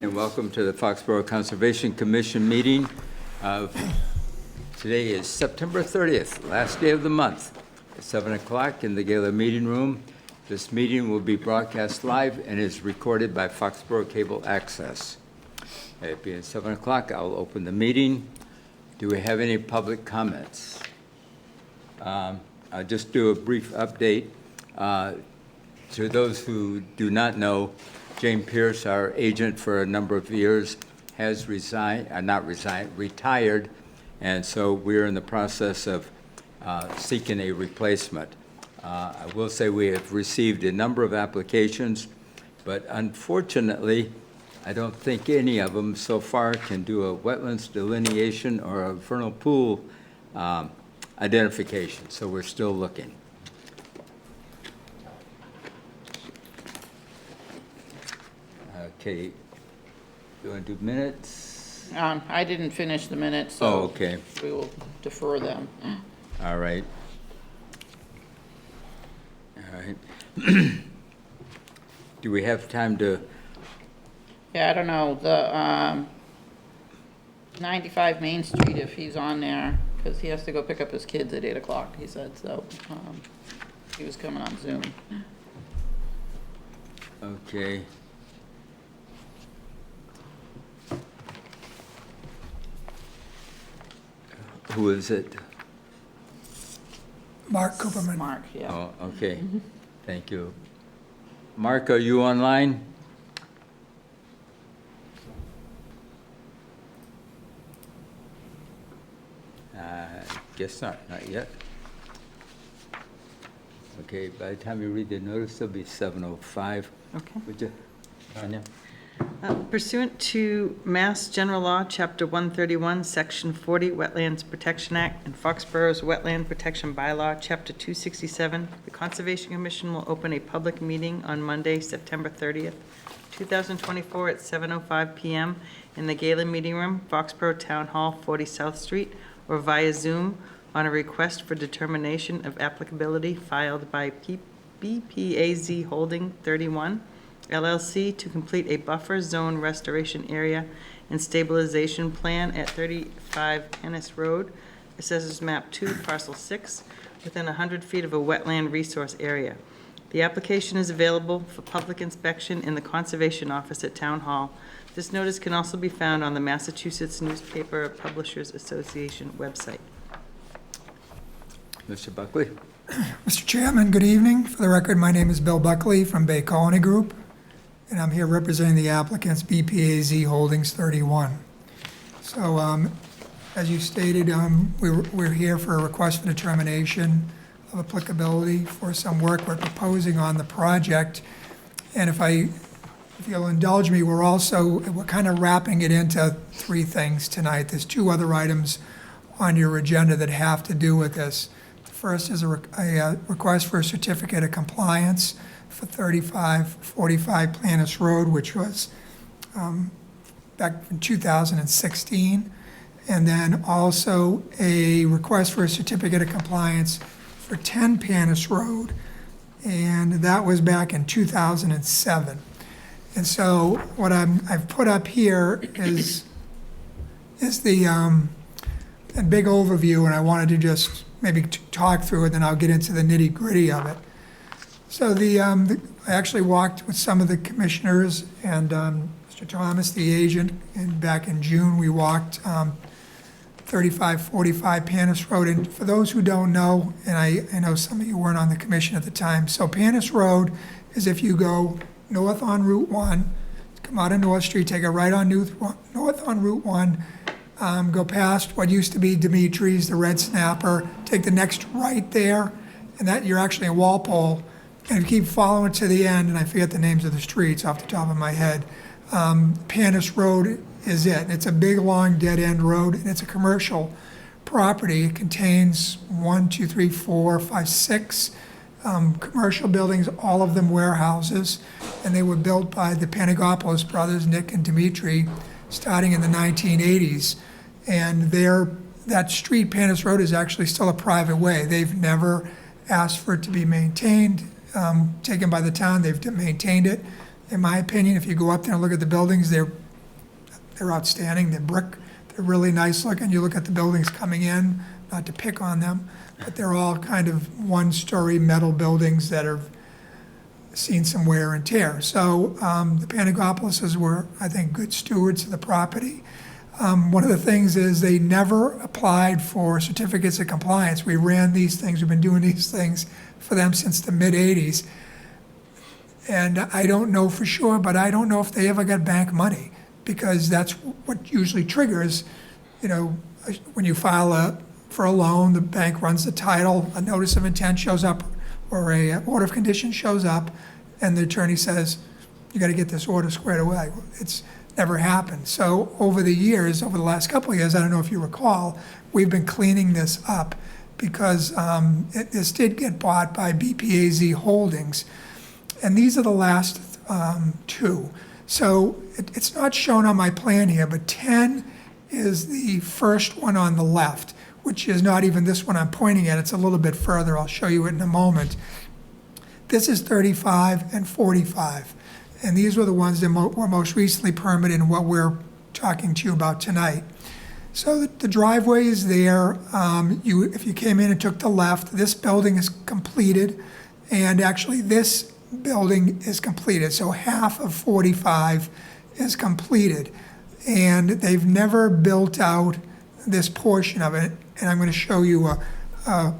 And welcome to the Foxboro Conservation Commission meeting. Today is September 30th, last day of the month, at 7 o'clock in the Gala Meeting Room. This meeting will be broadcast live and is recorded by Foxboro Cable Access. It being 7 o'clock, I'll open the meeting. Do we have any public comments? I'll just do a brief update. To those who do not know, Jane Pierce, our agent for a number of years, has retired, and so we're in the process of seeking a replacement. I will say we have received a number of applications, but unfortunately, I don't think any of them so far can do a wetlands delineation or a vernal pool identification, so we're still looking. Okay, you want to do minutes? I didn't finish the minutes, so okay. We will defer them. All right. All right. Do we have time to? Yeah, I don't know, the 95 Main Street, if he's on there, because he has to go pick up his kids at 8 o'clock, he said, so he was coming on Zoom. Okay. Who is it? Mark Cooperman. Mark, yeah. Oh, okay. Thank you. Mark, are you online? Guess not yet. Okay, by the time you read the notice, it'll be 7:05. Okay. Would you, Tanya? Pursuant to Mass General Law, Chapter 131, Section 40, Wetlands Protection Act, and Foxborough's Wetland Protection Bylaw, Chapter 267, the Conservation Commission will open a public meeting on Monday, September 30th, 2024 at 7:05 p.m. in the Gala Meeting Room, Foxborough Town Hall, 40 South Street, or via Zoom on a request for determination of applicability filed by BPAZ Holding 31, LLC, to complete a buffer zone restoration area and stabilization plan at 35 Panas Road, Assessors Map 2, Parcel 6, within 100 feet of a wetland resource area. The application is available for public inspection in the Conservation Office at Town Hall. This notice can also be found on the Massachusetts Newspaper Publishers Association website. Mr. Buckley? Mr. Chairman, good evening. For the record, my name is Bill Buckley from Bay Colony Group, and I'm here representing the applicants BPAZ Holdings 31. So as you stated, we're here for a request for determination of applicability for some work we're proposing on the project. And if you'll indulge me, we're kind of wrapping it into three things tonight. There's two other items on your agenda that have to do with this. The first is a request for a certificate of compliance for 3545 Panas Road, which was back in 2016. And then also a request for a certificate of compliance for 10 Panas Road, and that was back in 2007. And so what I've put up here is the a big overview, and I wanted to just maybe talk through it, then I'll get into the nitty-gritty of it. So I actually walked with some of the commissioners and Mr. Thomas, the agent, and back in June we walked 3545 Panas Road. And for those who don't know, and I know some of you weren't on the commission at the time, so Panas Road is if you go north on Route 1, come out of North Street, take a right on north on Route 1, go past what used to be Dimitri's, the Red Snapper, take the next right there, and that you're actually in Walpole. And if you keep following to the end, and I forget the names of the streets off the top of my head, Panas Road is it. It's a big, long, dead-end road, and it's a commercial property. It contains 6 commercial buildings, all of them warehouses, and they were built by the Panagopoulos brothers, Nick and Dimitri, starting in the 1980s. And that street, Panas Road, is actually still a private way. They've never asked for it to be maintained, taken by the town. They've maintained it. In my opinion, if you go up there and look at the buildings, they're they're outstanding. They're brick, they're really nice looking. You look at the buildings coming in, not to pick on them, but they're all kind of one-story metal buildings that have seen some wear and tear. So the Panagopoulos were, I think, good stewards of the property. One of the things is they never applied for certificates of compliance. We ran these things, we've been doing these things for them since the mid-'80s. And I don't know for sure, but I don't know if they ever got bank money, because that's what usually triggers, when you file for a loan, the bank runs the title, a notice of intent shows up, or a order of condition shows up, and the attorney says, you got to get this order squared away. It's never happened. So over the years, over the last couple of years, I don't know if you recall, we've been cleaning this up because this did get bought by BPAZ Holdings. And these are the last two. So it's not shown on my plan here, but 10 is the first one on the left, which is not even this one I'm pointing at. It's a little bit further. I'll show you it in a moment. This is 35 and 45. And these were the ones that were most recently permitted in what we're talking to you about tonight. So the driveway is there. If you came in and took the left, this building is completed. And actually this building is completed. So half of 45 is completed. And they've never built out this portion of it. And I'm going to show you a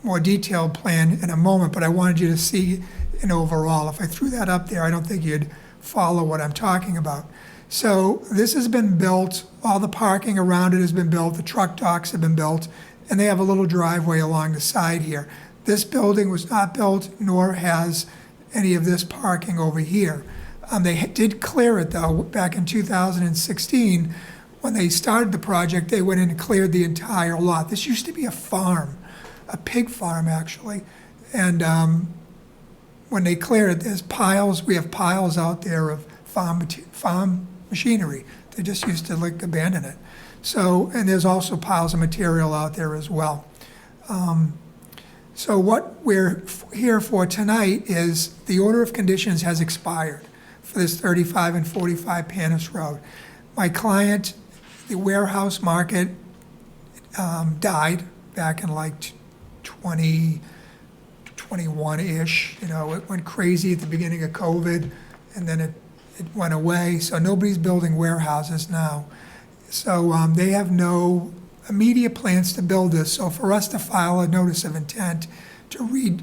more detailed plan in a moment, but I wanted you to see an overall. If I threw that up there, I don't think you'd follow what I'm talking about. So this has been built, all the parking around it has been built, the truck docks have been built, and they have a little driveway along the side here. This building was not built, nor has any of this parking over here. They did clear it, though, back in 2016. When they started the project, they went in and cleared the entire lot. This used to be a farm, a pig farm, actually. And when they cleared it, there's piles, we have piles out there of farm machinery. They just used to abandon it. So, and there's also piles of material out there as well. So what we're here for tonight is the order of conditions has expired for this 35 and 45 Panas Road. My client, the warehouse market, died back in 2021-ish. It went crazy at the beginning of COVID, and then it went away. So nobody's building warehouses now. So they have no immediate plans to build this. So for us to file a notice of intent to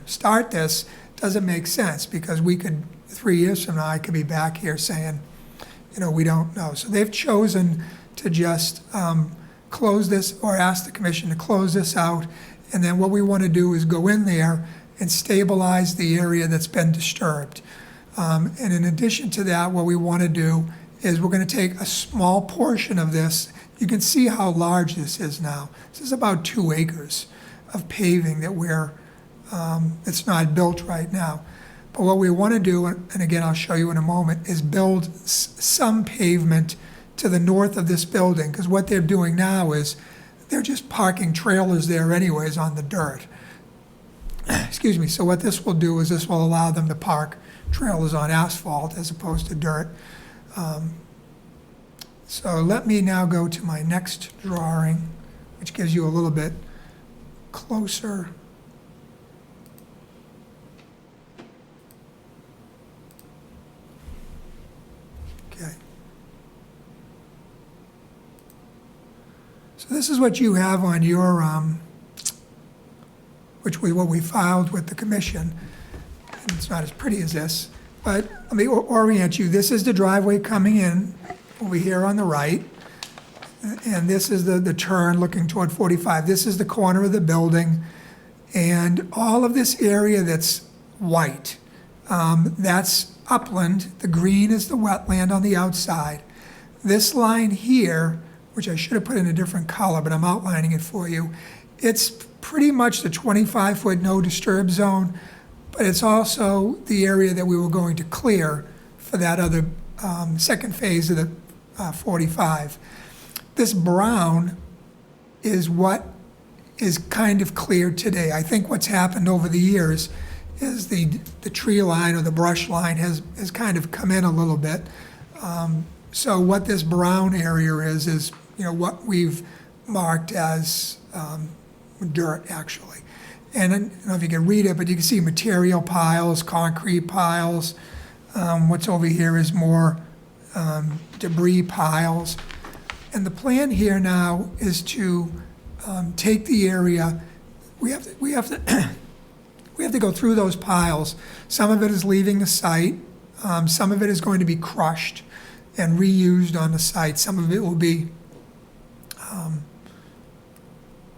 start this doesn't make sense, because we could, 3 years from now, I could be back here saying, we don't know. So they've chosen to just close this, or ask the commission to close this out. And then what we want to do is go in there and stabilize the area that's been disturbed. And in addition to that, what we want to do is we're going to take a small portion of this. You can see how large this is now. This is about 2 acres of paving that it's not built right now. But what we want to do, and again, I'll show you in a moment, is build some pavement to the north of this building, because what they're doing now is they're just parking trailers there anyways on the dirt. Excuse me. So what this will do is this will allow them to park trailers on asphalt as opposed to dirt. So let me now go to my next drawing, which gives you a little bit closer. Okay. So this is what you have on your, what we filed with the commission. And it's not as pretty as this, but let me orient you. This is the driveway coming in over here on the right. And this is the turn looking toward 45. This is the corner of the building. And all of this area that's white, that's upland. The green is the wetland on the outside. This line here, which I should have put in a different color, but I'm outlining it for you, it's pretty much the 25-foot no disturb zone, but it's also the area that we were going to clear for that other second phase of the 45. This brown is what is kind of cleared today. I think what's happened over the years is the tree line or the brush line has kind of come in a little bit. So what this brown area is, what we've marked as dirt, actually. And I don't know if you can read it, but you can see material piles, concrete piles. What's over here is more debris piles. And the plan here now is to take the area, we have to we have to go through those piles. Some of it is leaving the site, some of it is going to be crushed and reused on the site. Some of it will be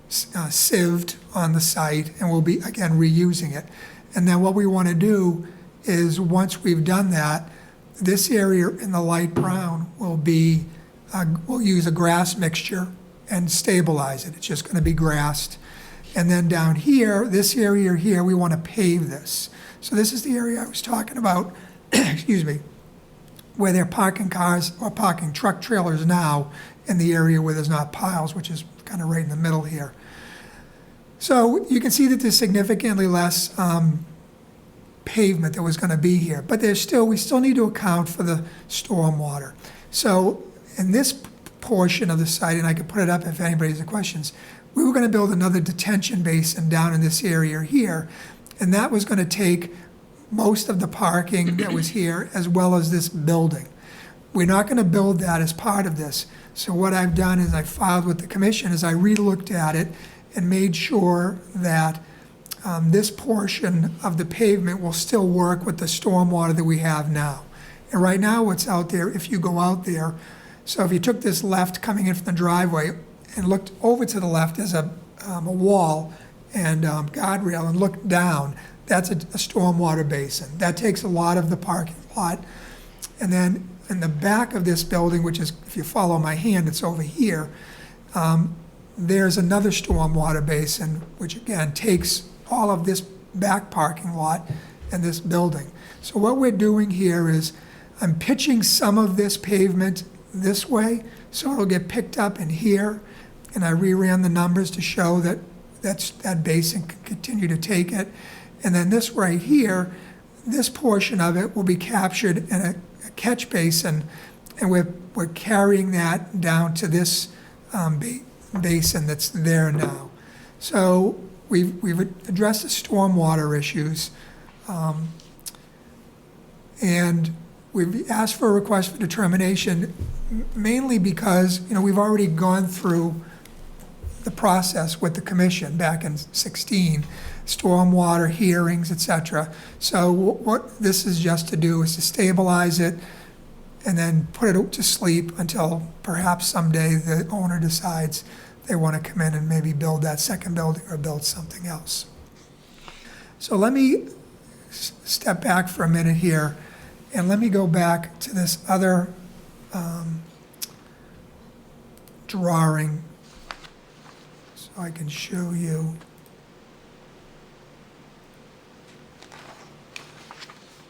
sieved on the site, and we'll be, again, reusing it. And then what we want to do is, once we've done that, this area in the light brown will be, we'll use a grass mixture and stabilize it. It's just going to be grassed. And then down here, this area here, we want to pave this. So this is the area I was talking about, excuse me, where they're parking cars or parking truck trailers now, in the area where there's not piles, which is kind of right in the middle here. So you can see that there's significantly less pavement that was going to be here, but we still need to account for the stormwater. So in this portion of the site, and I can put it up if anybody has any questions, we were going to build another detention basin down in this area here, and that was going to take most of the parking that was here, as well as this building. We're not going to build that as part of this. So what I've done is I filed with the commission, is I re-looked at it and made sure that this portion of the pavement will still work with the stormwater that we have now. And right now what's out there, if you go out there, so if you took this left coming in from the driveway and looked over to the left, there's a wall and guardrail, and looked down, that's a stormwater basin. That takes a lot of the parking lot. And then in the back of this building, which is, if you follow my hand, it's over here, there's another stormwater basin, which again takes all of this back parking lot and this building. So what we're doing here is I'm pitching some of this pavement this way, so it'll get picked up in here, and I reran the numbers to show that that basin can continue to take it. And then this right here, this portion of it will be captured in a catch basin, and we're carrying that down to this basin that's there now. So we've addressed the stormwater issues, and we've asked for a request for determination, mainly because we've already gone through the process with the commission back in 2016, stormwater hearings, etc. So what this is just to do is to stabilize it and then put it to sleep until perhaps someday the owner decides they want to come in and maybe build that second building or build something else. So let me step back for a minute here, and let me go back to this other drawing so I can show you.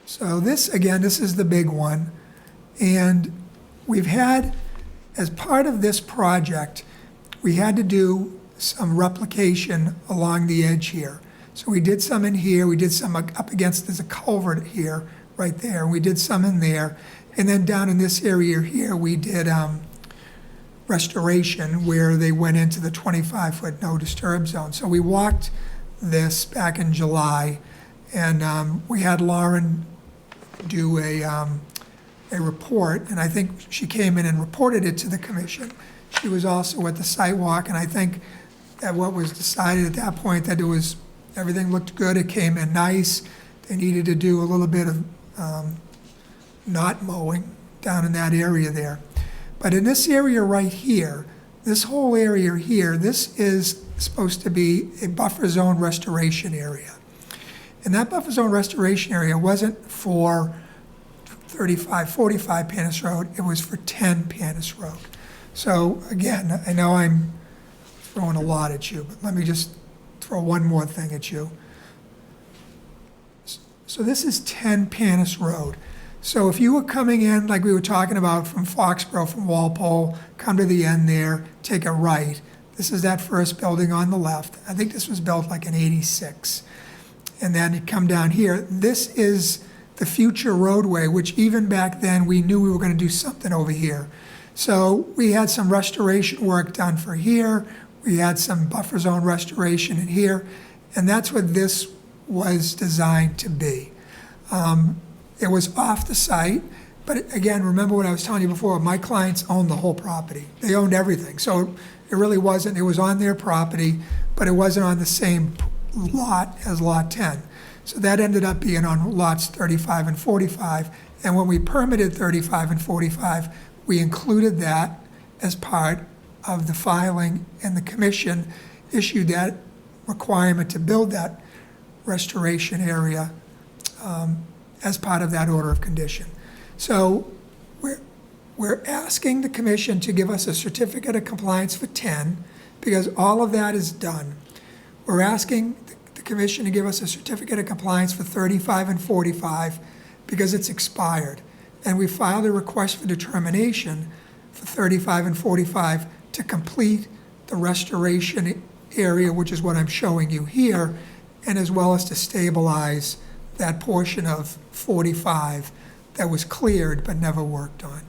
So this, again, this is the big one. And we've had, as part of this project, we had to do some replication along the edge here. So we did some in here, we did some up against, there's a culvert here, right there. We did some in there. And then down in this area here, we did restoration where they went into the 25-foot no disturb zone. So we walked this back in July, and we had Lauren do a report, and I think she came in and reported it to the commission. She was also at the site walk, and I think that what was decided at that point, that everything looked good, it came in nice. They needed to do a little bit of knot mowing down in that area there. But in this area right here, this whole area here, this is supposed to be a buffer zone restoration area. And that buffer zone restoration area wasn't for 45 Panas Road, it was for 10 Panas Road. So again, I know I'm throwing a lot at you, but let me just throw one more thing at you. So this is 10 Panas Road. So if you were coming in, like we were talking about, from Foxborough, from Walpole, come to the end there, take a right. This is that first building on the left. I think this was built like in '86. And then you come down here. This is the future roadway, which even back then, we knew we were gonna do something over here. So we had some restoration work done for here, we had some buffer zone restoration in here, and that's what this was designed to be. It was off the site, but again, remember what I was telling you before, my clients owned the whole property. They owned everything, so it really wasn't, it was on their property, but it wasn't on the same lot as Lot 10. So that ended up being on lots 35 and 45, and when we permitted 35 and 45, we included that as part of the filing, and the commission issued that requirement to build that restoration area as part of that order of condition. So we're asking the commission to give us a certificate of compliance for 10, because all of that is done. We're asking the commission to give us a certificate of compliance for 35 and 45, because it's expired. And we filed a request for determination for 35 and 45 to complete the restoration area, which is what I'm showing you here, and as well as to stabilize that portion of 45 that was cleared but never worked on.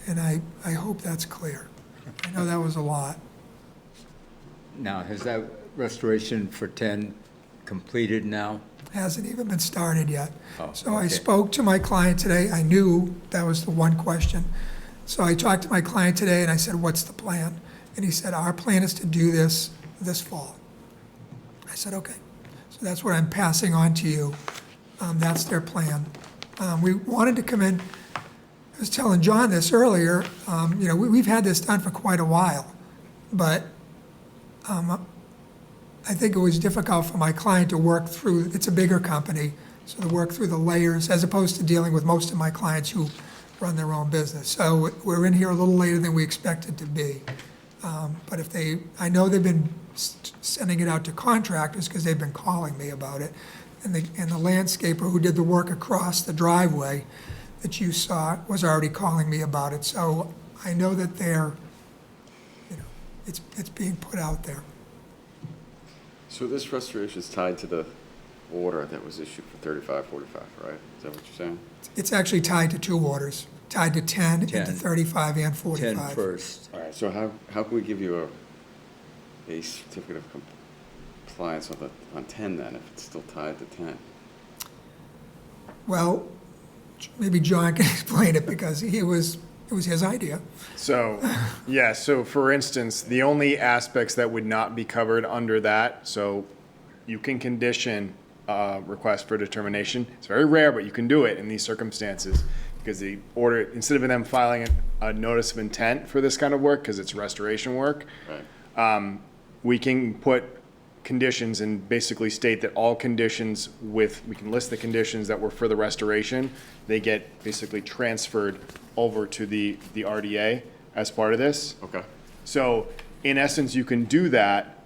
And I hope that's clear. I know that was a lot. Now, has that restoration for 10 completed now? Hasn't even been started yet. Oh, So I okay. spoke to my client today. I knew that was the one question. So I talked to my client today and I said, what's the plan? And he said, our plan is to do this fall. I said, okay. So that's what I'm passing on to you. That's their plan. We wanted to come in, I was telling John this earlier, we've had this done for quite a while, but I think it was difficult for my client to work through, it's a bigger company, so to work through the layers, as opposed to dealing with most of my clients who run their own business. So we're in here a little later than we expected to be. But I know they've been sending it out to contractors because they've been calling me about it. And the landscaper who did the work across the driveway that you saw was already calling me about it. So I know that it's being put out there. So this restoration is tied to the order that was issued for 35, 45, right? Is that what you're saying? It's actually tied to two orders, tied to 10 and to 10. 35 and 45. 10 first. All right, so how can we give you a certificate of compliance on 10 then, if it's still tied to 10? Well, maybe John can explain it because it was his idea. So, yeah, so for instance, the only aspects that would not be covered under that, so you can condition a request for determination. It's very rare, but you can do it in these circumstances because the order, instead of them filing a notice of intent for this kind of work, because it's restoration work, Right. we can put conditions and basically state that all conditions we can list the conditions that were for the restoration. They get basically transferred over to the RDA as part of this. Okay. So in essence, you can do that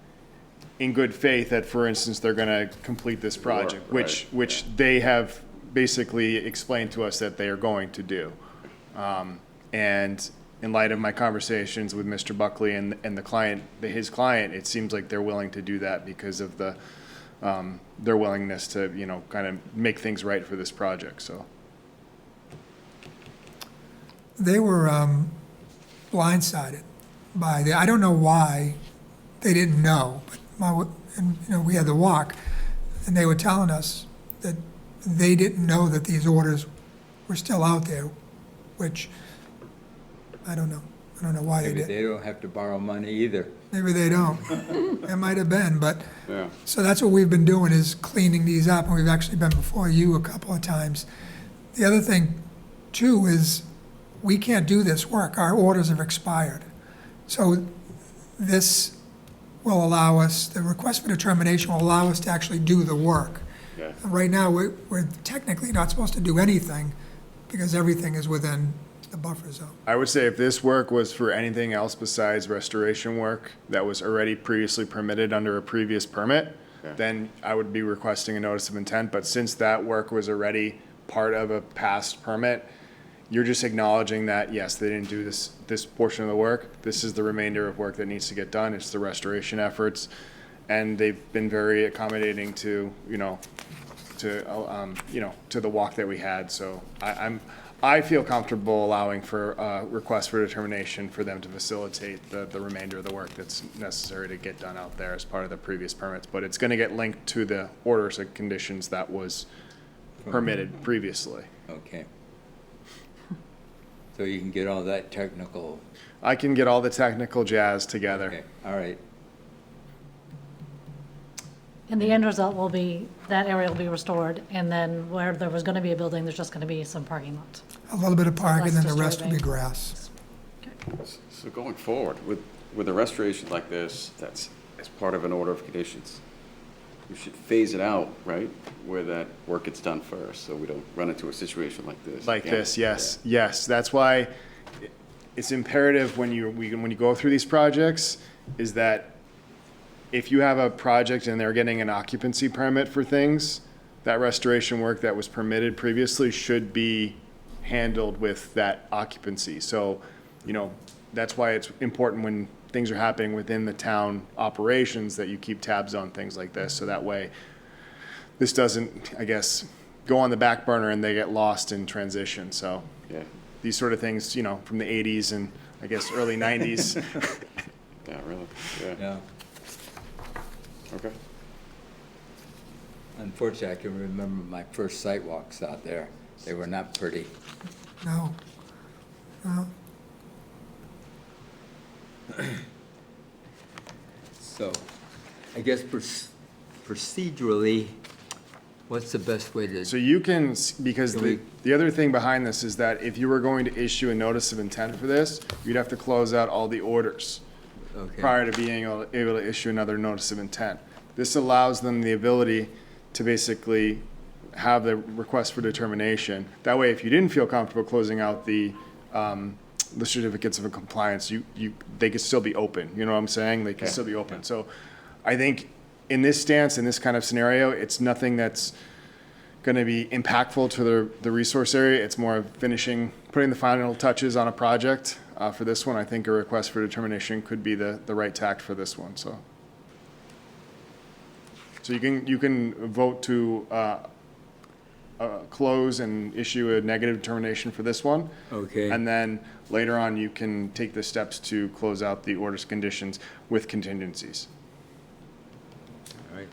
in good faith that, for instance, they're going to complete this project, Right, which they have basically explained to us that they are going to do. And in light of my conversations with Mr. Buckley and the client, his client, it seems like they're willing to do that because of their willingness to, kind of make things right for this project, so. They were blindsided by I don't know why they didn't know, but we had the walk, and they were telling us that they didn't know that these orders were still out there, which I don't know. I don't know why Maybe they did. they don't have to borrow money either. Maybe they don't. It might have been, but Yeah. so that's what we've been doing is cleaning these up, and we've actually been before you a couple of times. The other thing, too, is we can't do this work. Our orders have expired. So this will allow us, the request for determination will allow us to actually do the work. Yeah. And right now, we're technically not supposed to do anything because everything is within the buffer zone. I would say if this work was for anything else besides restoration work that was already previously permitted under a previous permit, Yeah. then I would be requesting a notice of intent. But since that work was already part of a past permit, you're just acknowledging that, yes, they didn't do this portion of the work. This is the remainder of work that needs to get done. It's the restoration efforts. And they've been very accommodating to, to the walk that we had. So I feel comfortable allowing for requests for determination for them to facilitate the remainder of the work that's necessary to get done out there as part of the previous permits. But it's going to get linked to the orders and conditions that was permitted previously. Okay. So you can get all that technical, I can get all the technical jazz together. okay, all right. And the end result will be, that area will be restored, and then where there was gonna be a building, there's just gonna be some parking lot. A little bit of parking, Less then the rest will be disturbing. grass. So going forward, with a restoration like this, that's as part of an order of conditions, we should phase it out, right? Where that work gets done first, so we don't run into a situation like this. Like again. this, yes, yes. That's why it's imperative when you go through these projects, is that if you have a project and they're getting an occupancy permit for things, that restoration work that was permitted previously should be handled with that occupancy. So, that's why it's important when things are happening within the town operations that you keep tabs on things like this, so that way this doesn't, I guess, go on the back burner and they get lost in transition. So Yeah, these sort of things, from the 80s and I guess early 90s. yeah, really, yeah, Yeah. okay. Unfortunately, I can remember my first site walks out there. They were not pretty. No. No. So I guess procedurally, what's the best way to? So you can, because Can we- the other thing behind this is that if you were going to issue a notice of intent for this, you'd have to close out all the orders Okay. prior to being able to issue another notice of intent. This allows them the ability to basically have the request for determination. That way, if you didn't feel comfortable closing out the certificates of compliance, they could still be open. You know what I'm saying? They can still be open. So I think in this stance, in this kind of scenario, it's nothing that's going to be impactful to the resource area. It's more of putting the final touches on a project. For this one, I think a request for determination could be the right tact for this one, so. So you can vote to close and issue a negative determination for this one. Okay. And then later on, you can take the steps to close out the orders conditions with contingencies. All right.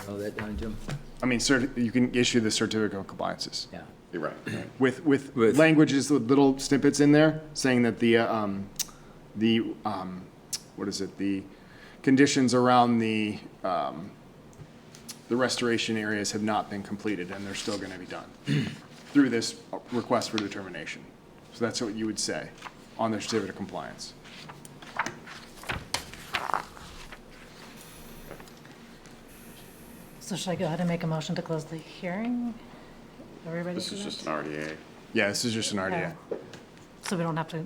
All that done, Jim? I mean, you can issue the certificate of compliances Yeah. You're right, right. with With- languages, with little snippets in there saying that the conditions around the restoration areas have not been completed and they're still going to be done through this request for determination. So that's what you would say on the certificate of compliance. So should I go ahead and make a motion to close the hearing? Are we ready This for is that? just an RDA. Yeah, this is just an RDA. So we don't have to,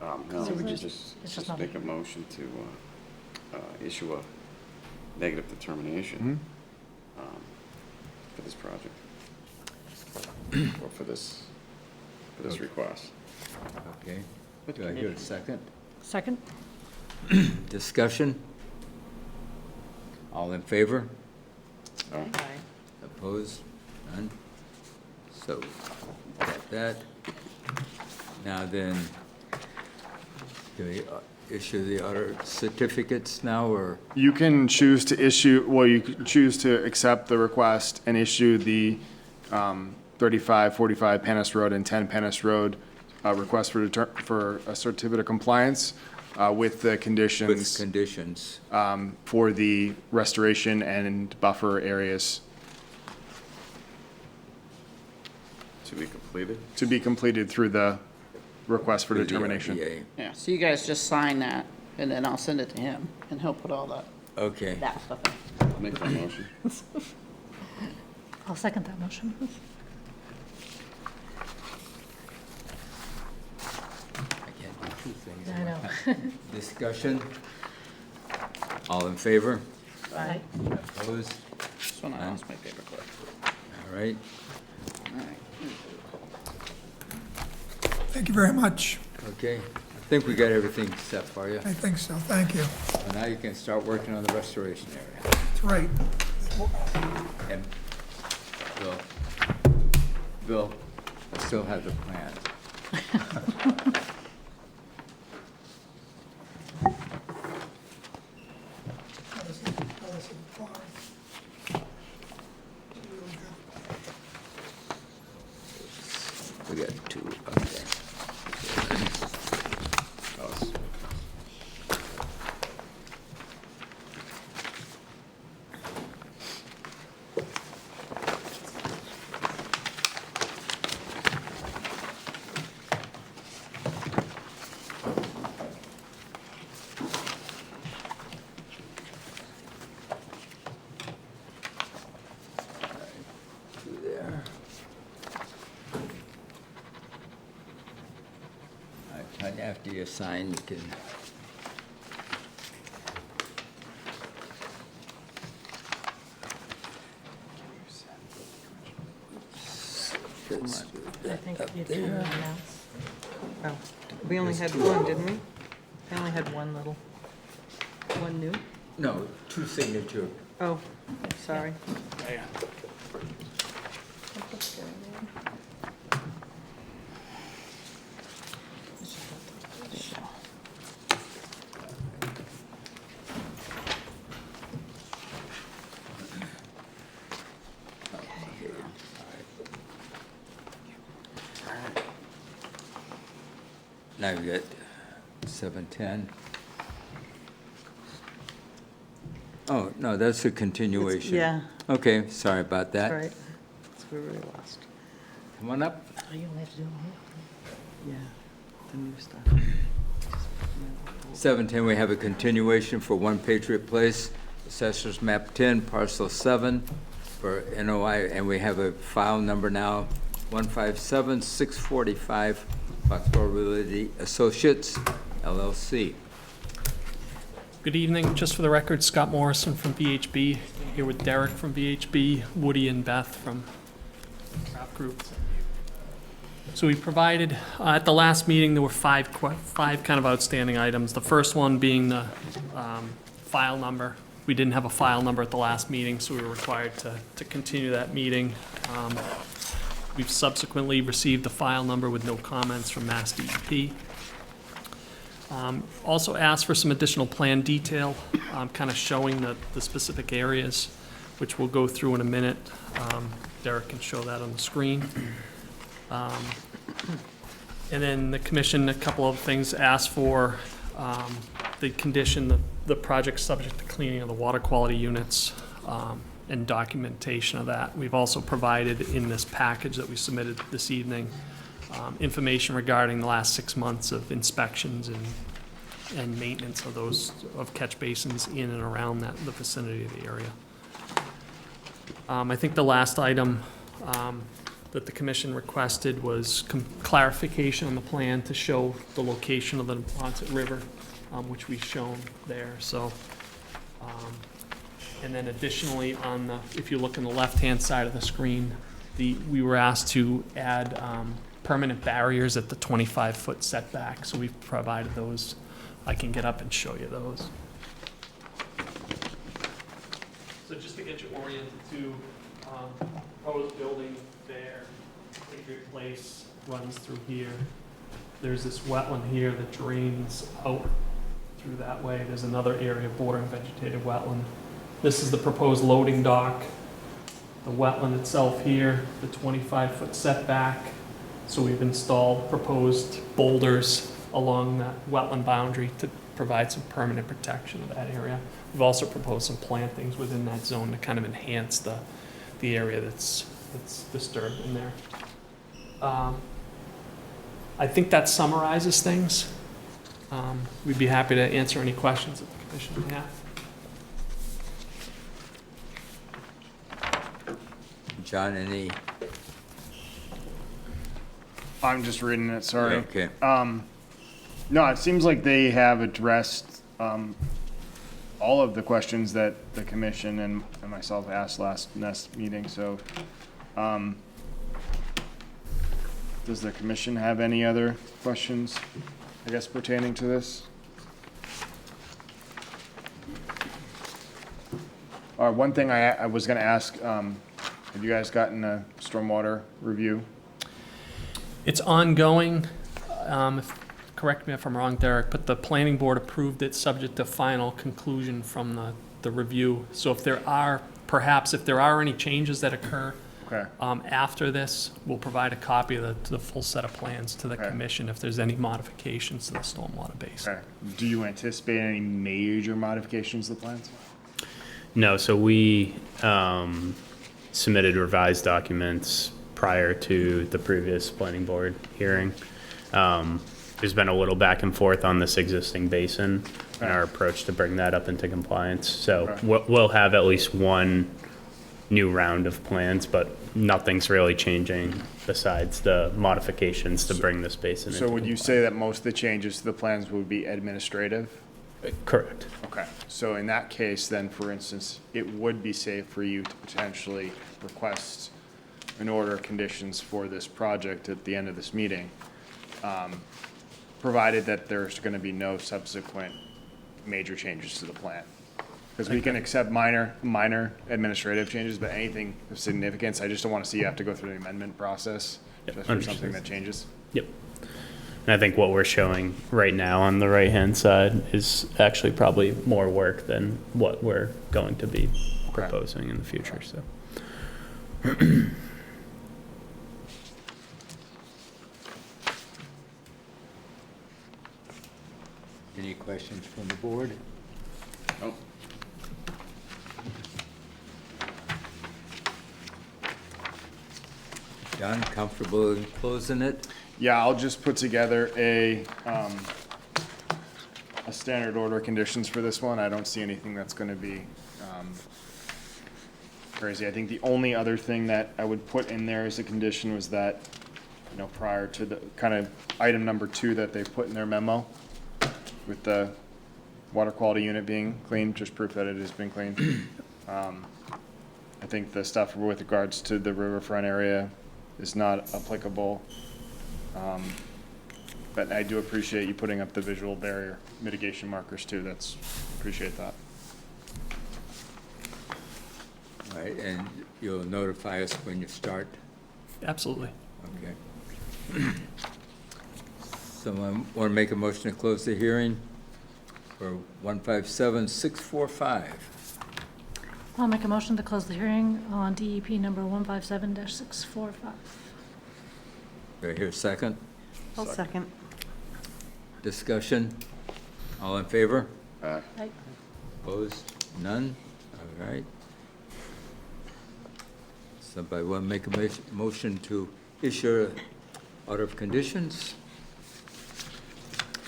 No, So we we're could just- it's just just not- make a motion to issue a negative determination for this project. Or for this request. Okay. With Do I hear a conditions. second? second? Discussion? All in favor? Oh, Opposed? None? So, got that. Now then, do we issue the other certificates now, or? You can choose to you can choose to accept the request and issue the 35, 45 Panas Road and 10 Panas Road request for a certificate of compliance with the With conditions conditions. for the restoration and buffer areas to be completed? to be completed through the request for through the determination. RDA. Yeah, so you guys just sign that, and then I'll send it to him, and he'll put all that Okay. stuff in. I'll make that motion. I'll second that motion. I can't do two things. I know. Discussion? All in favor? Aye. Opposed? This one I lost my paperclip. All right. All right. Thank you very much. Okay. I think we got everything set for you. I think so. Thank you. So now you can start working on the restoration area. That's right. And Bill, I still have the plan. We got two, okay. There. All right, Tanya, after you sign, you can. I think you can announce. Oh, we only had one, didn't we? We only had one new? No, two signature. Oh, sorry. Now you get 710. Oh, no, that's a continuation. Yeah, Okay, sorry about that's that. right. That's where we lost. Come on up. Oh, you only have to do one. Yeah, the new stuff. 710, we have a continuation for 1 Patriot Place, Assessors Map 10, Parcel 7 for NOI, and we have a file number now, 157645, Foxborough Realty Associates, LLC. Good evening. Just for the record, Scott Morrison from VHB, here with Derek from VHB, Woody and Beth from Craft Group. So we provided, at the last meeting, there were five kind of outstanding items. The first one being the file number. We didn't have a file number at the last meeting, so we were required to continue that meeting. We've subsequently received the file number with no comments from Mass DEP. Also asked for some additional plan detail, kind of showing the specific areas, which we'll go through in a minute. Derek can show that on the screen. And then the commission, a couple of things, asked for the condition, the project subject to cleaning of the water quality units, and documentation of that. We've also provided in this package that we submitted this evening, information regarding the last 6 months of inspections and maintenance of those, of catch basins in and around the vicinity of the area. I think the last item that the commission requested was clarification on the plan to show the location of the Neponset River, which we've shown there. So, and then additionally if you look on the left-hand side of the screen, we were asked to add permanent barriers at the 25-foot setback. So we've provided those. I can get up and show you those. So just to get you oriented to proposed building there, Patriot Place runs through here. There's this wetland here that drains out through that way. There's another area bordering vegetated wetland. This is the proposed loading dock. The wetland itself here, the 25-foot setback. So we've installed proposed boulders along that wetland boundary to provide some permanent protection of that area. We've also proposed some plantings within that zone to kind of enhance the area that's disturbed in there. I think that summarizes things. We'd be happy to answer any questions that the commission may have. John, any? I'm just reading it, sorry. Okay. No, it seems like they have addressed all of the questions that the commission and myself asked last meeting, so does the commission have any other questions, I guess, pertaining to this? One thing I was gonna ask, have you guys gotten a stormwater review? It's ongoing. Correct me if I'm wrong, Derek, but the planning board approved it subject to final conclusion from the review. So if there are any changes that occur Okay. after this, we'll provide a copy of the full set of plans to the Okay. commission if there's any modifications to the stormwater basin. Okay. Do you anticipate any major modifications to the plans? No, so we submitted revised documents prior to the previous planning board hearing. There's been a little back and forth on this existing basin and our approach to bring that up into compliance. So Okay. we'll have at least one new round of plans, but nothing's really changing besides the modifications to bring this basin into So would you compliance. say that most of the changes to the plans would be administrative? Correct. Okay, so in that case, then, for instance, it would be safe for you to potentially request an order of conditions for this project at the end of this meeting, provided that there's gonna be no subsequent major changes to the plan. Because we can accept minor administrative changes, but anything of significance, I just don't wanna see you have to go through the amendment process Yep, just for understood. something that changes. Yep. And I think what we're showing right now on the right-hand side is actually probably more work than what we're going to be proposing in the future, so. Any questions from the board? Oh, John, comfortable in closing it? Yeah, I'll just put together a standard order of conditions for this one. I don't see anything that's gonna be, crazy. I think the only other thing that I would put in there as a condition was that, you know, prior to the, kind of item number 2 that they put in their memo with the water quality unit being cleaned, just proof that it has been cleaned. I think the stuff with regards to the riverfront area is not applicable. But I do appreciate you putting up the visual barrier mitigation markers too. Appreciate that. All right, and you'll notify us when you start? Absolutely. Okay. Someone want to make a motion to close the hearing for 157-645? I'll make a motion to close the hearing on DEP number 157-645. Do I hear a second? I'll second. Discussion? All in favor? aye. Aye. Opposed? None? All right. Somebody want to make a motion to issue an order of conditions?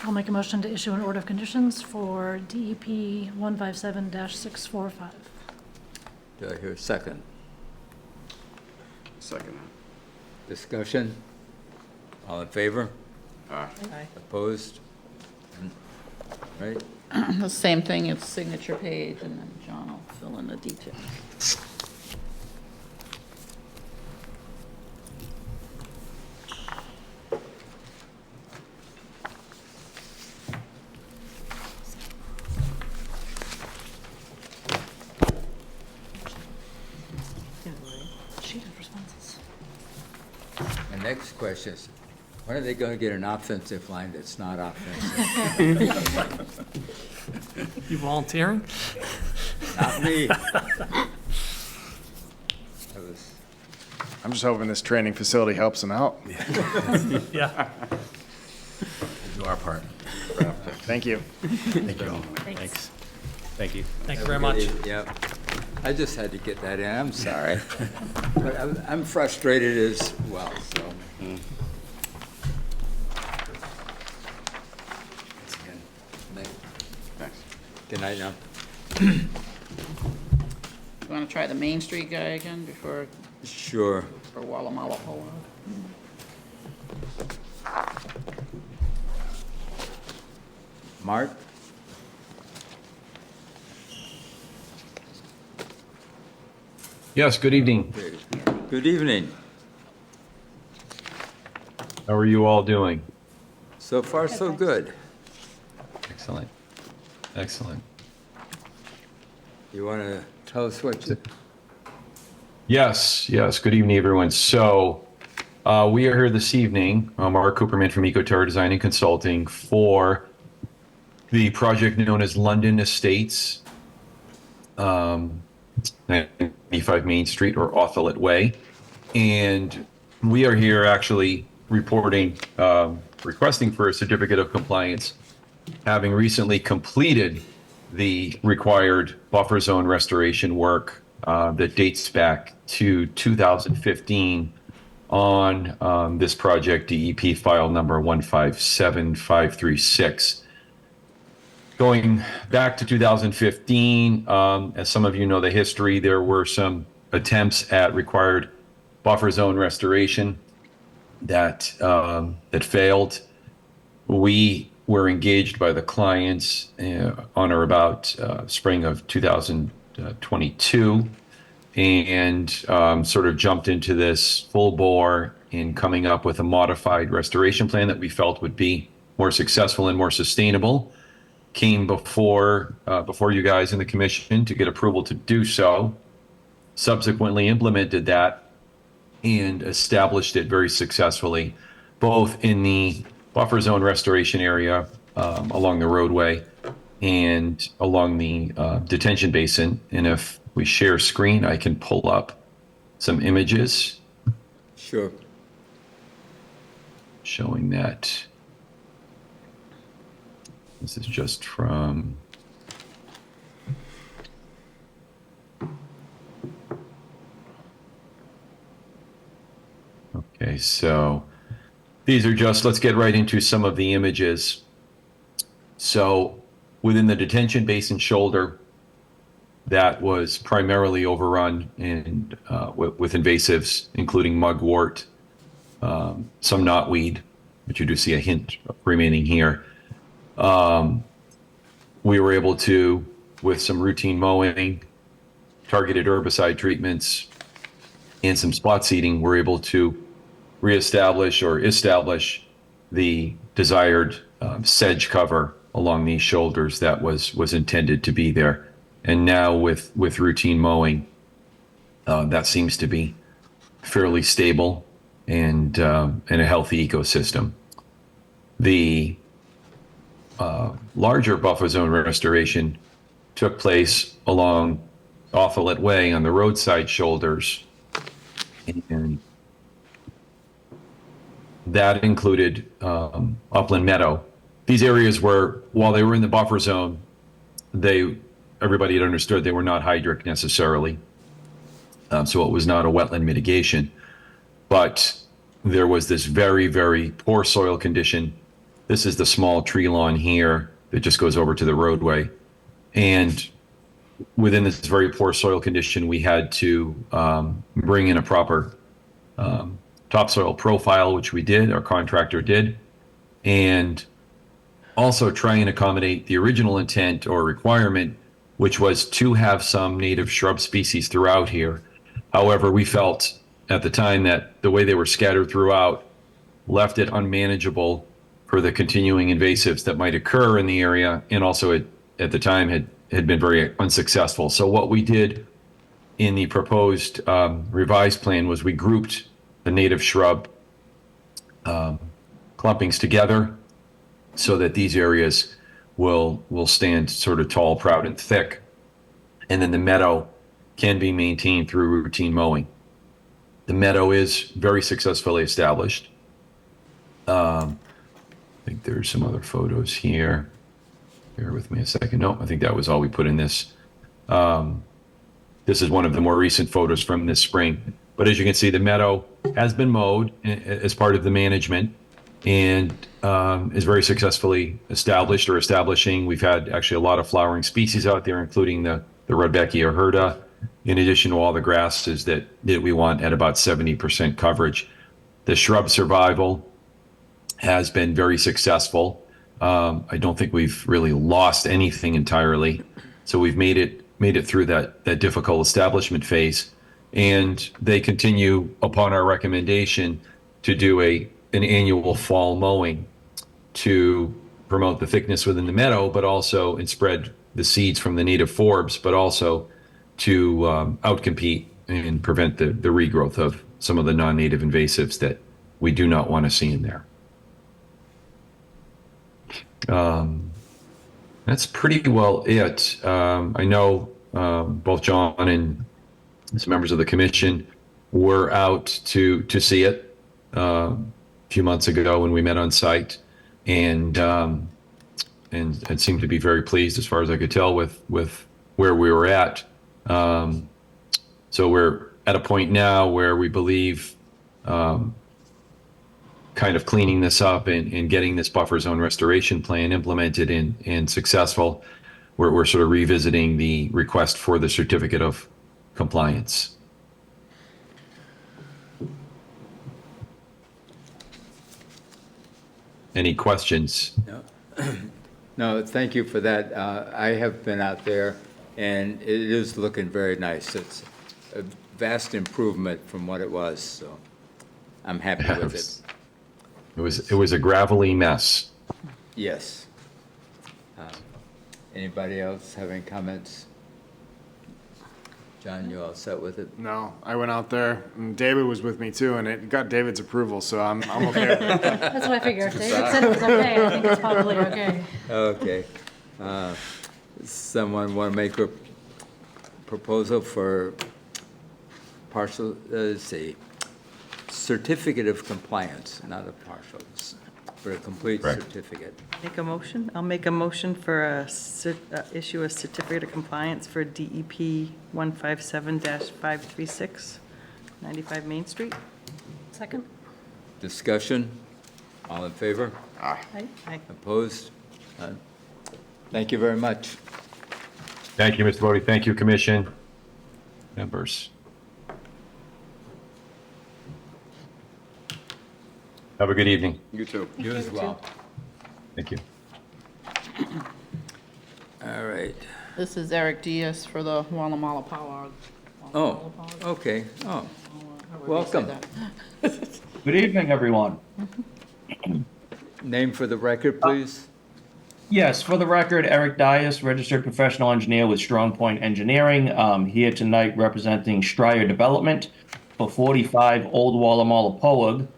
I'll make a motion to issue an order of conditions for DEP 157-645. Do I hear a second? Second. Discussion? All in favor? Aye. Opposed? Right? The same thing, it's signature page, and then John will fill in the details. Sheet of responses. The next question is, when are they going to get an offensive line that's not offensive? You volunteering? Not me. I'm just hoping this training facility helps them out. Yeah. Do our part. Thank you. Thank you all. Thanks. Thank you. Thank you very much. Yep. I just had to get that in, I'm sorry. But I'm frustrated as well, so. Thanks. Good night now. You want to try the Main Street guy again before, Sure. for Wolomolopoag? Mark? Yes, good evening. Good evening. How are you all doing? So far, so good. Excellent. Excellent. You want to tell us what you, Yes, yes. Good evening, everyone. So we are here this evening, Mark Cooperman from EcoTerra Design and Consulting, for the project known as London Estates, 95 Main Street or Othellet Way. And we are here actually reporting, requesting for a certificate of compliance, having recently completed the required buffer zone restoration work that dates back to 2015 on this project, DEP file number 157536. Going back to 2015, as some of you know the history, there were some attempts at required buffer zone restoration that that failed. We were engaged by the clients on or about spring of 2022 and sort of jumped into this full bore in coming up with a modified restoration plan that we felt would be more successful and more sustainable. Came before you guys in the commission to get approval to do so, subsequently implemented that and established it very successfully, both in the buffer zone restoration area along the roadway and along the detention basin. And if we share screen, I can pull up some images sure. showing that. This is just from okay, so these are just, let's get right into some of the images. So within the detention basin shoulder, that was primarily overrun and with invasives, including mugwort, some knotweed, which you do see a hint remaining here. We were able to, with some routine mowing, targeted herbicide treatments, and some spot seeding, we're able to reestablish or establish the desired sedge cover along these shoulders that was intended to be there. And now with routine mowing, that seems to be fairly stable and a healthy ecosystem. The larger buffer zone restoration took place along Othellet Way on the roadside shoulders, and that included upland meadow. These areas were, while they were in the buffer zone, everybody had understood they were not hydric necessarily, so it was not a wetland mitigation, but there was this very, very poor soil condition. This is the small tree lawn here that just goes over to the roadway. And within this very poor soil condition, we had to bring in a proper topsoil profile, which we did, our contractor did, and also try and accommodate the original intent or requirement, which was to have some native shrub species throughout here. However, we felt at the time that the way they were scattered throughout left it unmanageable for the continuing invasives that might occur in the area, and also at the time had been very unsuccessful. So what we did in the proposed revised plan was we grouped the native shrub clumpings together so that these areas will stand sort of tall, proud, and thick. And then the meadow can be maintained through routine mowing. The meadow is very successfully established. I think there's some other photos here. Bear with me a second. No, I think that was all we put in this. This is one of the more recent photos from this spring. But as you can see, the meadow has been mowed as part of the management and is very successfully established or establishing. We've had actually a lot of flowering species out there, including the Rudbeckia hirta, in addition to all the grasses that we want at about 70% coverage. The shrub survival has been very successful. I don't think we've really lost anything entirely. So we've made it through that difficult establishment phase. And they continue upon our recommendation to do an annual fall mowing to promote the thickness within the meadow, but also and spread the seeds from the native forbs, but also outcompete and prevent the regrowth of some of the non-native invasives that we do not want to see in there. That's pretty well it. I know both John and some members of the commission were out to see it a few months ago when we met on site, and seemed to be very pleased, as far as I could tell, with where we were at. So we're at a point now where we believe kind of cleaning this up and getting this buffer zone restoration plan implemented and successful. We're sort of revisiting the request for the certificate of compliance. Any questions? No, thank you for that. I have been out there, and it is looking very nice. It's a vast improvement from what it was, so I'm happy with it. It was a gravelly mess. Yes. Anybody else have any comments? John, you all set with it? No, I went out there, and David was with me too, and it got David's approval, so I'm okay with it. That's what I figured. David said it was okay. I think it's probably okay. Okay. Someone want to make a proposal for partial, let's see, certificate of compliance, not a partial, for a complete Correct. certificate. Make a motion? I'll make a motion for issue a certificate of compliance for DEP 157-536, 95 Main Street. Second? Discussion? All in favor? Aye. Opposed? None. Thank you very much. Thank you, Mr. Bodie. Thank you, Commission members. Have a good evening. You too. You as well. Thank you. All right. This is Eric Diaz for the Wolomolopoag. Oh, okay. Oh, welcome. Good evening, everyone. Name for the record, please. Yes, for the record, Eric Dias, registered professional engineer with Strong Point Engineering. Here tonight representing Stryer Development for 45 Old Wolomolopoag.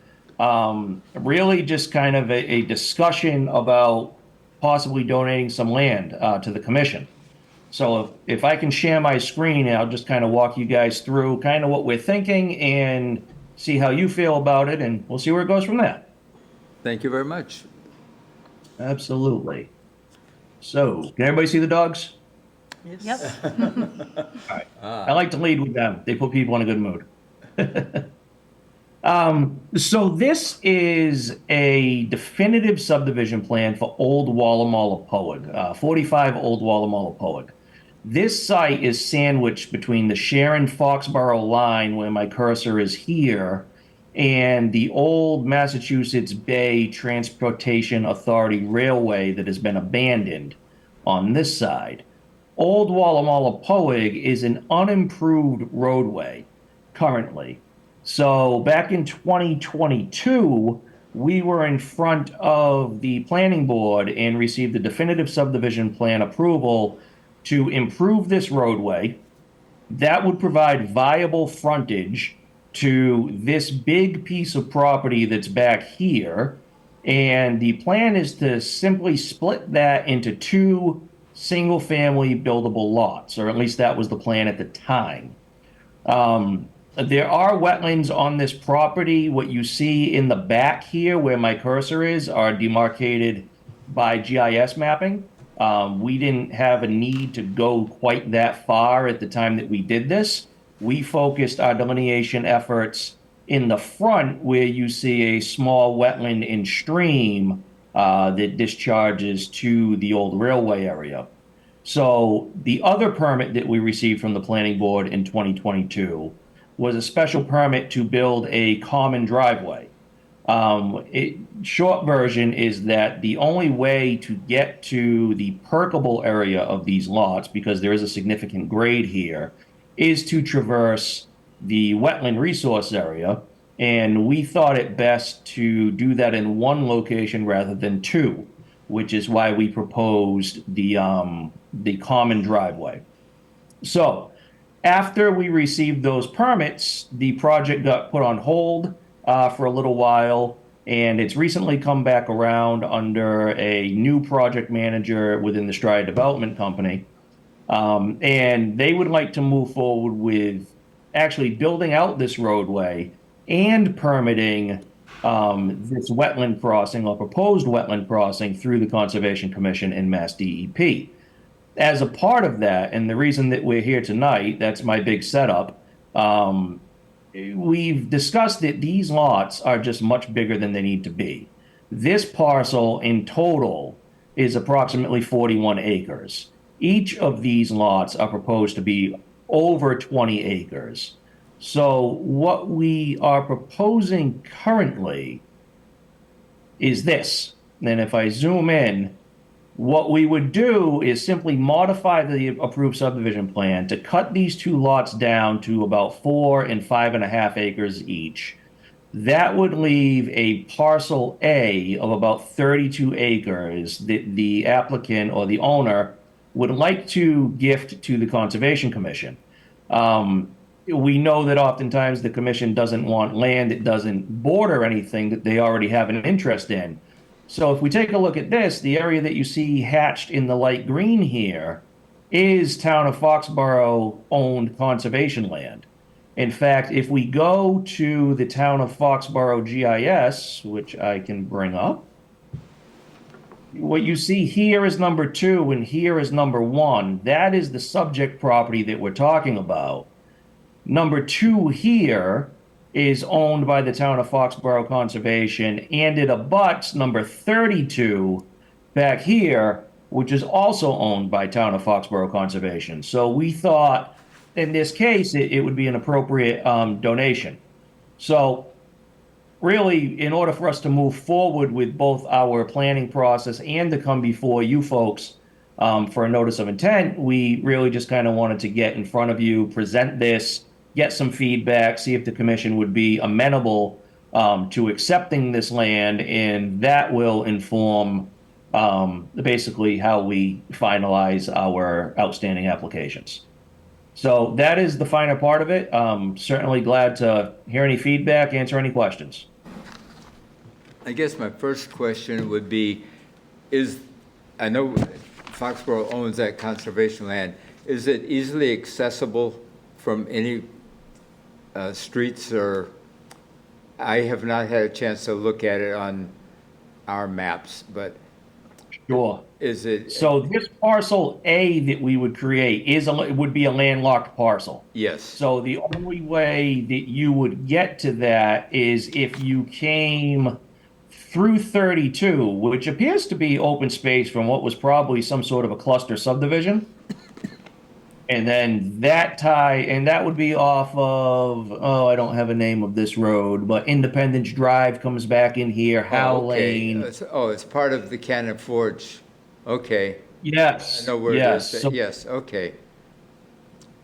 Really just kind of a discussion about possibly donating some land to the commission. So if I can share my screen, I'll just kind of walk you guys through kind of what we're thinking and see how you feel about it, and we'll see where it goes from there. Thank you very much. Absolutely. So, can everybody see the dogs? Yep. I like to lead with them. They put people in a good mood. So this is a definitive subdivision plan for Old Wolomolopoag, 45 Old Wolomolopoag. This site is sandwiched between the Sharon-Foxborough line, where my cursor is here, and the old Massachusetts Bay Transportation Authority Railway that has been abandoned on this side. Old Wolomolopoag is an unimproved roadway currently. So back in 2022, we were in front of the planning board and received the definitive subdivision plan approval to improve this roadway. That would provide viable frontage to this big piece of property that's back here. And the plan is to simply split that into two single-family buildable lots, or at least that was the plan at the time. There are wetlands on this property. What you see in the back here where my cursor is are demarcated by GIS mapping. We didn't have a need to go quite that far at the time that we did this. We focused our delineation efforts in the front where you see a small wetland and stream that discharges to the old railway area. So the other permit that we received from the planning board in 2022 was a special permit to build a common driveway. Short version is that the only way to get to the perkable area of these lots, because there is a significant grade here, is to traverse the wetland resource area. And we thought it best to do that in one location rather than two, which is why we proposed the common driveway. So After we received those permits, the project got put on hold for a little while, and it's recently come back around under a new project manager within the Stride Development Company. And they would like to move forward with actually building out this roadway and permitting this wetland crossing or proposed wetland crossing through the Conservation Commission and Mass DEP. As a part of that, and the reason that we're here tonight, that's my big setup, we've discussed that these lots are just much bigger than they need to be. This parcel in total is approximately 41 acres. Each of these lots are proposed to be over 20 acres. So what we are proposing currently is this. And if I zoom in, what we would do is simply modify the approved subdivision plan to cut these two lots down to about 4 and 5.5 acres each. That would leave a parcel A of about 32 acres that the applicant or the owner would like to gift to the Conservation Commission. We know that oftentimes the commission doesn't want land that doesn't border anything that they already have an interest in. So if we take a look at this, the area that you see hatched in the light green here is Town of Foxborough owned conservation land. In fact, if we go to the Town of Foxborough GIS, which I can bring up, what you see here is number 2 and here is number 1. That is the subject property that we're talking about. Number 2 here is owned by the Town of Foxborough Conservation, and it abuts number 32 back here, which is also owned by Town of Foxborough Conservation. So we thought, in this case, it would be an appropriate donation. So really, in order for us to move forward with both our planning process and to come before you folks for a notice of intent, we really just kind of wanted to get in front of you, present this, get some feedback, see if the commission would be amenable to accepting this land, and that will inform basically how we finalize our outstanding applications. So that is the finer part of it. Certainly glad to hear any feedback, answer any questions. I guess my first question would be, I know Foxborough owns that conservation land. Is it easily accessible from any streets, or I have not had a chance to look at it on our maps, but Sure. is it? So this parcel A that we would create would be a landlocked parcel. Yes. So the only way that you would get to that is if you came through 32, which appears to be open space from what was probably some sort of a cluster subdivision. And then that would be off of, I don't have a name of this road, but Independence Drive comes back in here, Howe Lane. It's part of the Cannon Forge. Okay. Yes. I know where yes. it is. So, Yes, okay.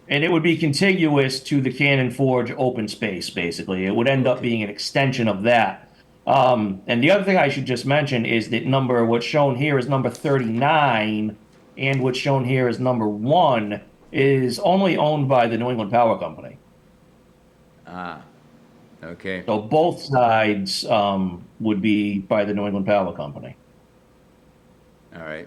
and it would be contiguous to the Cannon Forge open space, basically. It would end up being an extension of that. And the other thing I should just mention is that what's shown here is number 39, and what's shown here is number 1. Is only owned by the New England Power Company. Ah, okay. So both sides would be by the New England Power Company. All right.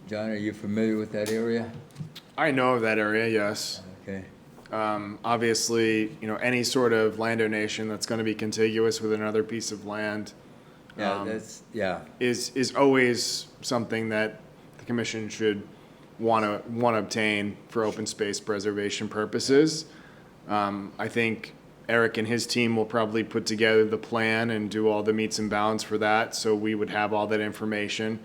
John, are you familiar with that area? I know of that area, yes. Okay. Obviously, any sort of land donation that's going to be contiguous with another piece of land is always something that the commission should want to obtain for open space preservation purposes. I think Eric and his team will probably put together the plan and do all the meets and bounds for that, so we would have all that information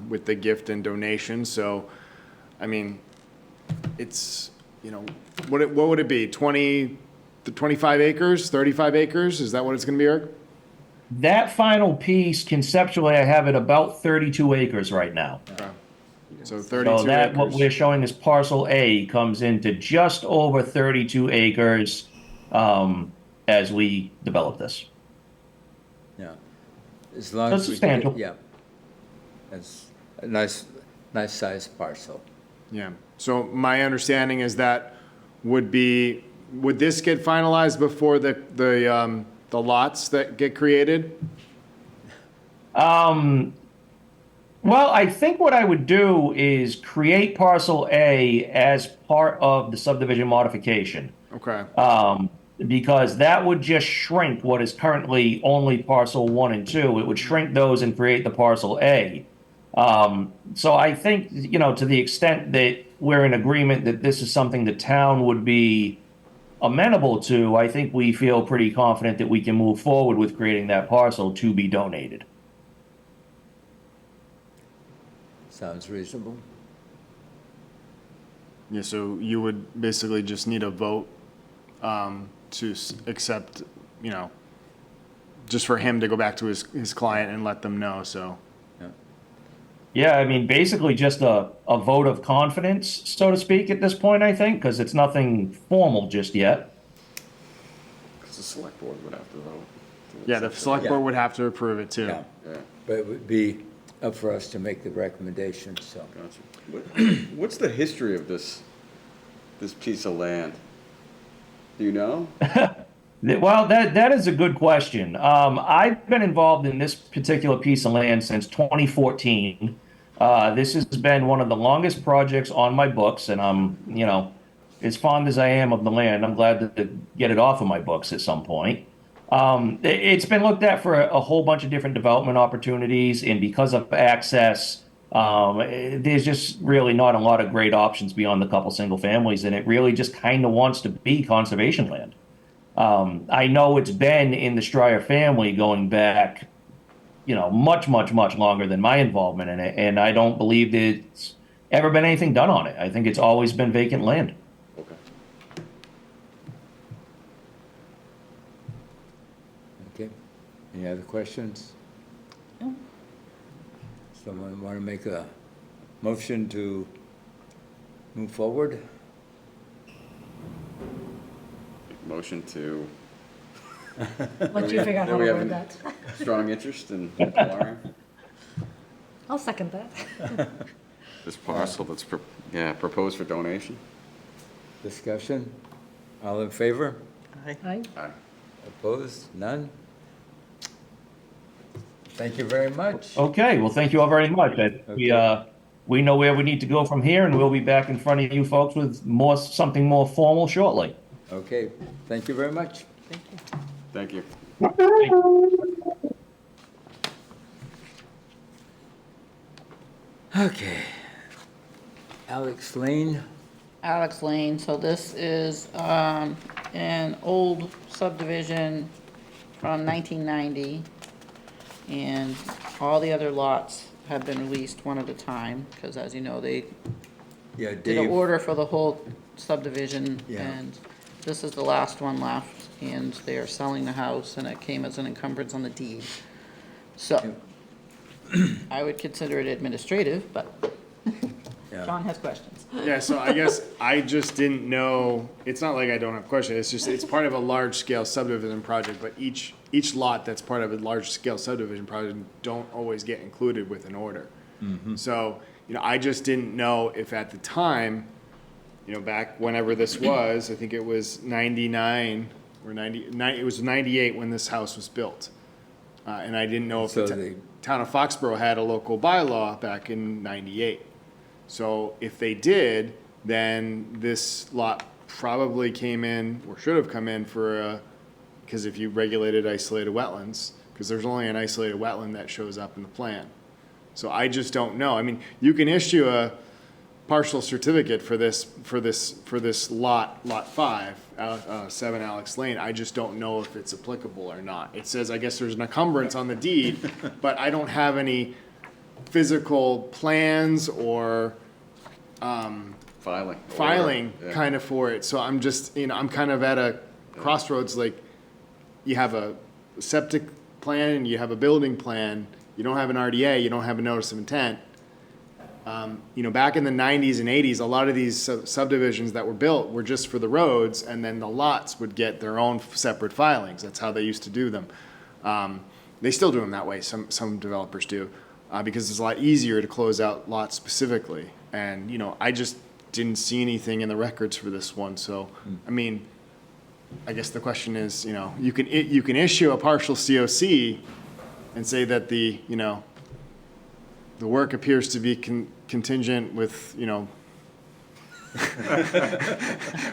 with the gift and donation. So, I mean, it's, what would it be? 25 acres, 35 acres? Is that what it's going to be, Eric? That final piece, conceptually, I have it about 32 acres right now. Okay. So 32 So that, acres. what we're showing as parcel A comes into just over 32 acres as we develop this. Yeah. As long That's as we substantial. Yeah. That's a nice sized parcel. Yeah. So my understanding is that would this get finalized before the lots that get created? Well, I think what I would do is create parcel A as part of the subdivision modification. Okay. Because that would just shrink what is currently only parcel 1 and 2. It would shrink those and create the parcel A. So I think, to the extent that we're in agreement that this is something the town would be amenable to, I think we feel pretty confident that we can move forward with creating that parcel to be donated. Sounds reasonable. Yeah, so you would basically just need a vote to accept, just for him to go back to his client and let them know, so. Yeah, I mean, basically just a vote of confidence, so to speak, at this point, I think, because it's nothing formal just yet. Because the select board would have to vote. Yeah, the select board would have to approve it too. Yeah. Yeah, But it would be up for us to make the recommendation, so. gotcha. What's the history of this piece of land? Do you know? Well, that is a good question. I've been involved in this particular piece of land since 2014. This has been one of the longest projects on my books, and I'm, as fond as I am of the land, I'm glad to get it off of my books at some point. It's been looked at for a whole bunch of different development opportunities, and because of access, there's just really not a lot of great options beyond the couple single families, and it really just kind of wants to be conservation land. I know it's been in the Stryer family going back, much, much, much longer than my involvement in it, and I don't believe that it's ever been anything done on it. I think it's always been vacant land. Okay. Okay. Any other questions? No. Someone want to make a motion to move forward? Motion to, Once you figure out how Do to we word have that. strong interest in acquiring I'll second that. this parcel that's, proposed for donation? Discussion? All in favor? Aye. Aye. Opposed? None? Thank you very much. Okay, well, thank you all very much. We know where we need to go from here, and we'll be back in front of you folks with something more formal shortly. Okay, thank you very much. Thank you. Okay. Alex Lane, Alex Lane, so this is an old subdivision from 1990, and all the other lots have been released one at a time, because as you know, they yeah, did an Dave. order for the whole subdivision, Yeah. and this is the last one left, and they are selling the house, and it came as an encumbrance on the deed. So, I would consider it administrative, but Yeah. John has questions. Yeah, so I guess I just didn't know, it's not like I don't have questions, it's just, it's part of a large-scale subdivision project, but each lot that's part of a large-scale subdivision project don't always get included with an order. So, I just didn't know if at the time, back whenever this was, I think it was 99 or it was 98 when this house was built. And I didn't know if So the town of Foxborough had a local bylaw back in 98. So if they did, then this lot probably came in, or should have come in because if you regulated isolated wetlands, because there's only an isolated wetland that shows up in the plan. So I just don't know. I mean, you can issue a partial certificate for this lot 5, 7 Alex Lane. I just don't know if it's applicable or not. It says, I guess there's an encumbrance on the deed, but I don't have any physical plans or filing Yeah. kind of for it. So I'm just, I'm kind of at a crossroads, like you have a septic plan and you have a building plan. You don't have an RDA, you don't have a notice of intent. Back in the 90s and 80s, a lot of these subdivisions that were built were just for the roads, and then the lots would get their own separate filings. That's how they used to do them. They still do them that way, some developers do. because it's a lot easier to close out lots specifically. And, I just didn't see anything in the records for this one, so, I mean, I guess the question is, you can issue a partial COC and say that the work appears to be contingent with,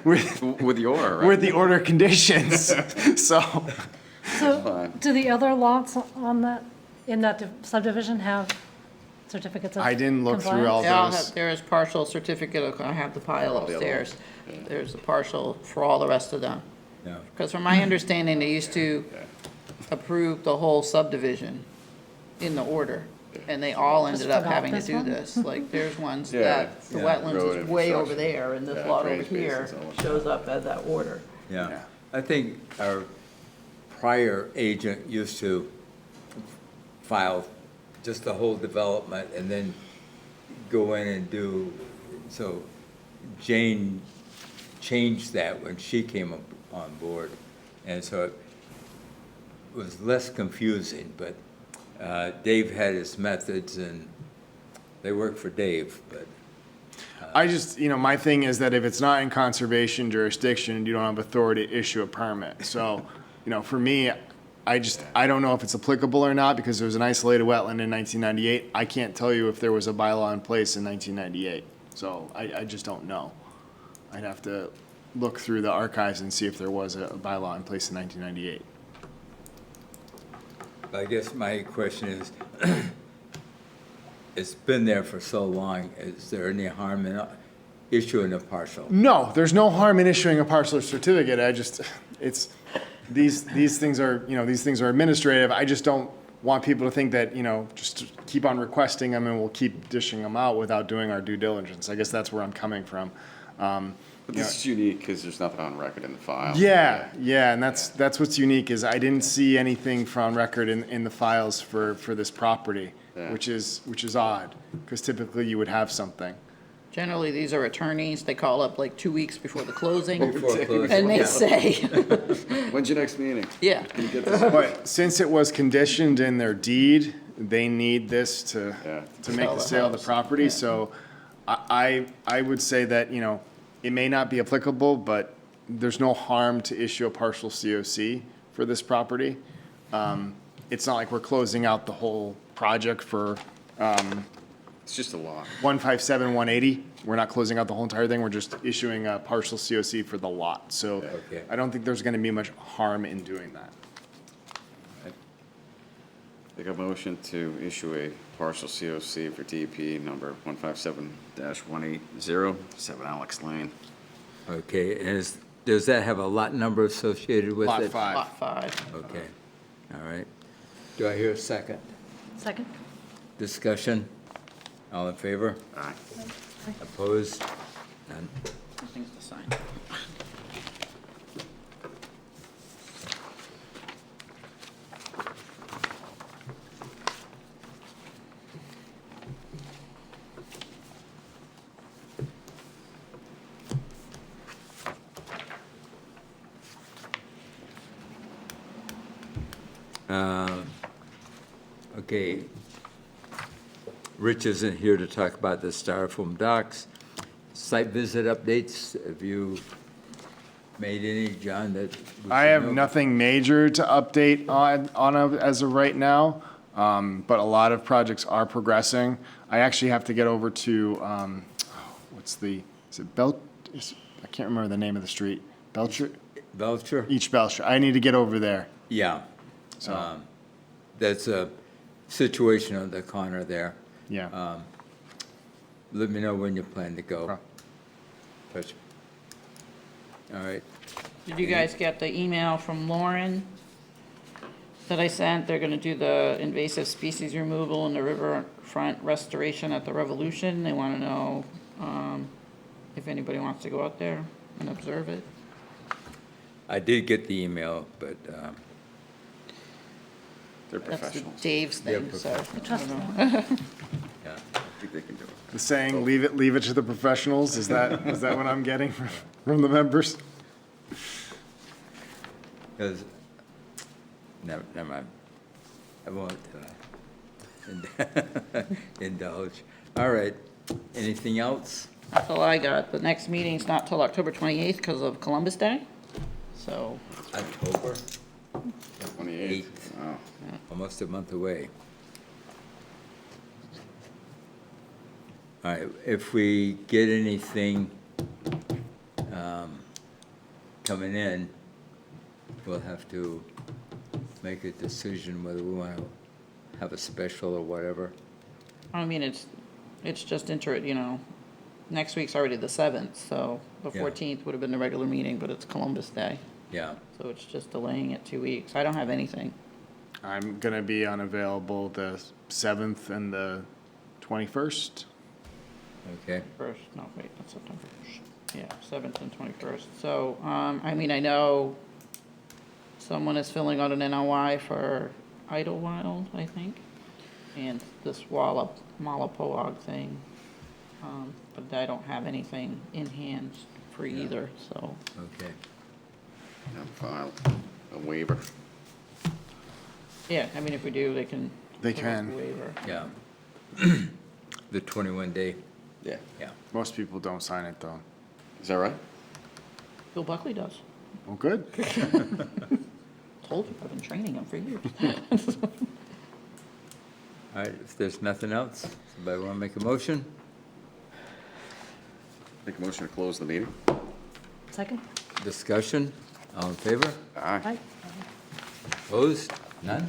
With the order, right? with the order conditions, so. So, Fine. do the other lots on that, in that subdivision have certificates of I didn't look through all compliance? those. There is partial certificate, I have the pile upstairs. There's a partial for all the rest of them. Yeah. Because from my understanding, they used to approve the whole subdivision in the order, and they all ended up forgot having to this do one? this. Like, there's ones Yeah, that the yeah, wetlands road is way over infrastructure. there, and this Yeah, lot over drainage here basins, all that shows up as that order. Yeah, I think our prior agent used to file just the whole development and then go in and do, so Jane changed that when she came up on board. And so it was less confusing, but Dave had his methods and they work for Dave, but I just, my thing is that if it's not in conservation jurisdiction, you don't have authority to issue a permit. So, for me, I don't know if it's applicable or not because there was an isolated wetland in 1998. I can't tell you if there was a bylaw in place in 1998. So I just don't know. I'd have to look through the archives and see if there was a bylaw in place in 1998. I guess my question is, it's been there for so long, is there any harm in issuing a partial? No, there's no harm in issuing a partial certificate. These things are administrative. I just don't want people to think that, just keep on requesting them and we'll keep dishing them out without doing our due diligence. I guess that's where I'm coming from. But this is unique because there's nothing on record in the file. Yeah, and that's what's unique is I didn't see anything from record in the files for this property, Yeah. which is odd because typically you would have something. Generally, these are attorneys, they call up like 2 weeks before the closing, Before closing, and they yeah. say, When's your next meeting? yeah. Can you get this? But since it was conditioned in their deed, they need this to Yeah. make Sell the the sale of the house. property. So I would say that, it may not be applicable, but there's no harm to issue a partial COC for this property. It's not like we're closing out the whole project for It's just a lot. 157, 180. We're not closing out the whole entire thing. We're just issuing a partial COC for the lot. So Okay. I don't think there's going to be much harm in doing that. Make a motion to issue a partial COC for DEP number 157-180, 7 Alex Lane. Okay, and does that have a lot number associated with it? Lot 5. Lot 5. Okay, all right. Do I hear a second? Second? Discussion? All in favor? Aye. Opposed? None. Things to sign. Okay. Rich isn't here to talk about the Styrofoam docks. Site visit updates, have you made any, John, that? we I should have know? nothing major to update as of right now, but a lot of projects are progressing. I actually have to get over to, I can't remember the name of the street. Belcher? Belcher? East Belcher. I need to get over there. Yeah. So, That's a situation on the corner there. yeah. Let me know when you plan to go. Okay. Touch. All right. Did you guys get the email from Lauren that I sent? They're gonna do the invasive species removal and the riverfront restoration at the Revolution. They wanna know, if anybody wants to go out there and observe it. I did get the email, but, They're That's professionals. Dave's thing, Yeah, so. I Trust don't them. know. yeah. I think they can do it. The saying, leave it to the professionals, is that what I'm getting from the members? Because, never mind. I won't, indulge. All right, anything else? That's all I got. The next meeting's not till October 28th because of Columbus Day. So, October 28th. Wow. almost a month away. All right, if we get anything coming in, we'll have to make a decision whether we want to have a special or whatever. I mean, it's just next week's already the 7th, so the Yeah. 14th would have been the regular meeting, but it's Columbus Day. Yeah, So it's just delaying it 2 weeks. I don't have anything. I'm gonna be unavailable the 7th and the 21st. okay. First, no, wait, that's September. Yeah, 7th and 21st. So, I mean, I know someone is filling out an NOI for Idlewild, I think, and this Wolomolopoag thing. But I don't have anything in hand for either, so. Okay. And file a waiver. Yeah, I mean, if we do, they can. They give us the can. Waiver. Yeah. The 21-day, Yeah. yeah. Most people don't sign it, though. Is that right? Bill Buckley does. Well, good. Told you, I've been training him for years. All right, if there's nothing else, somebody want to make a motion? Make a motion to close the meeting? Second? Discussion? All in favor? Aye. Aye. Opposed? None?